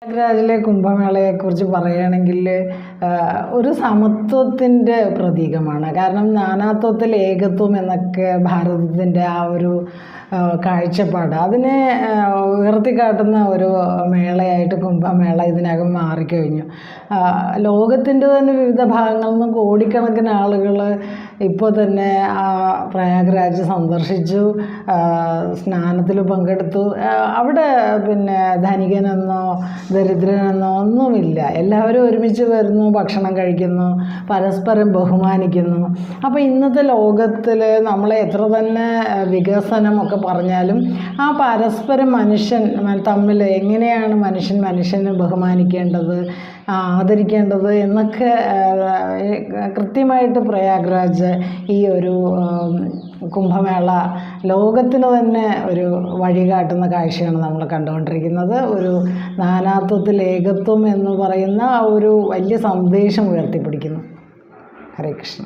പ്രയാഗ്രാജിലെ കുംഭമേളയെക്കുറിച്ച് പറയുകയാണെങ്കിൽ ഒരു സമത്വത്തിൻ്റെ പ്രതീകമാണ്. കാരണം നാനാത്വത്തിൽ ഏകത്വം എന്നൊക്കെ ഭാരതത്തിൻ്റെ ആ ഒരു കാഴ്ചപ്പാട് അതിനെ ഉയർത്തിക്കാട്ടുന്ന ഒരു മേളയായിട്ട് കുംഭമേള ഇതിനകം മാറിക്കഴിഞ്ഞു. ലോകത്തിൻ്റെ തന്നെ വിവിധ ഭാഗങ്ങളിൽ നിന്നും കോടിക്കണക്കിന് ആളുകൾ ഇപ്പോൾ തന്നെ പ്രയാഗ്രാജ് സന്ദർശിച്ചു, സ്നാനത്തിൽ പങ്കെടുത്തു. അവിടെ പിന്നെ ധനികനെന്നോ ദരിദ്രനെന്നോ ഒന്നുമില്ല, എല്ലാവരും ഒരുമിച്ച് വരുന്നു, ഭക്ഷണം കഴിക്കുന്നു, പരസ്പരം ബഹുമാനിക്കുന്നു. അപ്പോൾ ഇന്നത്തെ ലോകത്തിൽ നമ്മളെ എത്ര തന്നെ വികസനമൊക്കെ പറഞ്ഞാലും ആ പരസ്പരം മനുഷ്യൻ തമ്മിൽ എങ്ങനെയാണ് മനുഷ്യനെ ബഹുമാനിക്കേണ്ടത്, ആദരിക്കേണ്ടത് എന്നൊക്കെ കൃത്യമായിട്ട് പ്രയാഗ്രാജ് ഈ ഒരു കുംഭമേള ലോകത്തിന് തന്നെ ഒരു വഴികാട്ടുന്ന കാഴ്ചയാണ് നമ്മൾ കണ്ടുകൊണ്ടിരിക്കുന്നത്. ഒരു നാനാത്വത്തിൽ ഏകത്വം എന്ന് പറയുന്ന ഒരു വലിയ സന്ദേശം ഉയർത്തിപ്പിടിക്കുന്നു. ഹരേ കൃഷ്ണ.